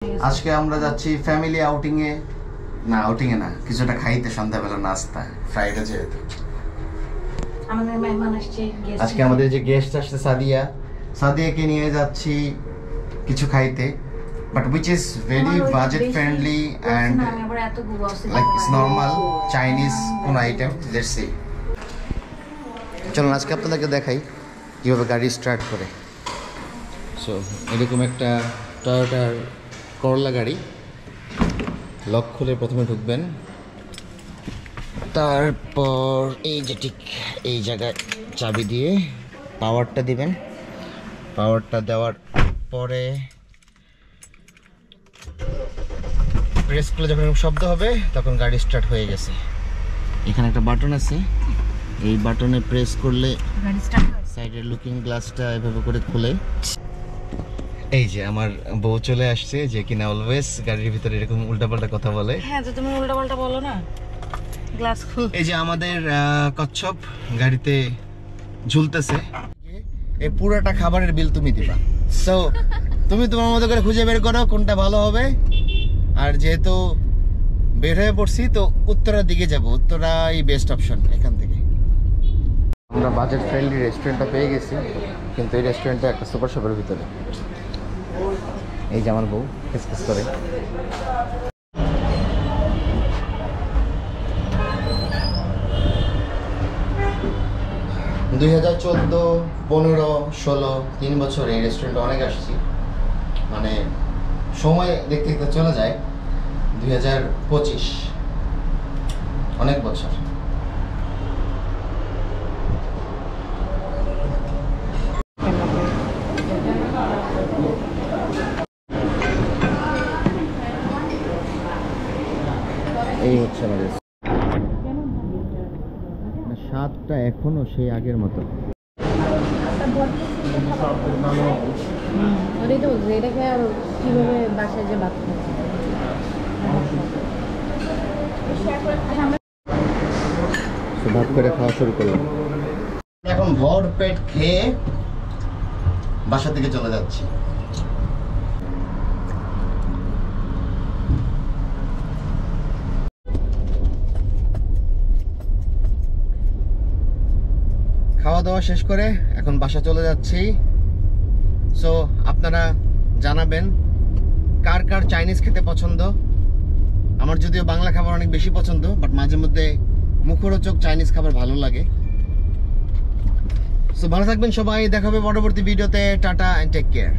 আজকে আমরা যাচ্ছি ফ্যামিলি আউটিং এ, না আউটিং এ না, কিছুটা খাইতে, সন্ধ্যাবেলা নাস্তা, ফ্রাইডে যেহেতু। আমাদের মেহমান আসছে, আজকে আমাদের যে গেস্ট আসছে সাদিয়াকে নিয়ে যাচ্ছি কিছু খাইতে, but which is very budget friendly and like it's normal Chinese কোন আইটেম। let's see, চলুন আজকে আপনাদেরকে দেখাই কিভাবে গাড়ি স্টার্ট করে। সো এরকম একটা টয়োটার করলা গাড়ি, লক খুলে প্রথমে ঢুকবেন, তারপর এই যে ঠিক এই জায়গায় চাবি দিয়ে পাওয়ারটা দিবেন। পাওয়ারটা দেওয়ার পরে প্রেস করলে যখন শব্দ হবে তখন গাড়ি স্টার্ট হয়ে গেছে। এখানে একটা বাটন আছে, এই বাটনে প্রেস করলে গাড়ি স্টার্ট হয়। সাইডের লুকিং গ্লাসটা এভাবে করে খুলে, এই যে আমার বউ চলে আসছে, যে কিনা অলওয়েজ গাড়ির ভিতরে এরকম উল্টাপাল্টা কথা বলে। হ্যাঁ, তো তুমি উল্টাপাল্টা বলো না, গ্লাস খুল। এই যে আমাদের কচ্ছপ গাড়িতে ঝুলতেছে, এই পুরোটা খাবারের বিল তুমি দিবা। সো তুমি তোমার মতো করে খুঁজে বের করো কোনটা ভালো হবে। আর যেহেতু বের হয়ে পড়ছি তো উত্তরার দিকে যাব, উত্তরাই বেস্ট অপশন। এখান থেকে আমরা বাজেট ফ্রেন্ডলি রেস্টুরেন্টটা পেয়ে গেছি, কিন্তু এই রেস্টুরেন্টটা একটা সুপার শপের ভিতরে। এই যে আমার বউ কিসকিস করে। দুই 2014, 15, 16, 3 বছর এই রেস্টুরেন্টে অনেক আসছি, মানে সময় দেখতে দেখতে চলে যায়। 2025, অনেক বছর। এই হচ্ছে আমাদের স্বাদটা এখনো সেই আগের মতো। ওটাই তো বলছি, এটাকে আর কিভাবে বাসায় যে ভাত ভাত করে খাওয়া শুরু করলাম। এখন ভর পেট খেয়ে বাসা থেকে চলে যাচ্ছি। খাওয়া দাওয়া শেষ করে এখন বাসা চলে যাচ্ছি। সো আপনারা জানাবেন কার কার চাইনিজ খেতে পছন্দ। আমার যদিও বাংলা খাবার অনেক বেশি পছন্দ, বাট মাঝে মধ্যে মুখরোচক চাইনিজ খাবার ভালো লাগে। সো ভালো থাকবেন সবাই, দেখা হবে পরবর্তী ভিডিওতে। Tata and take care.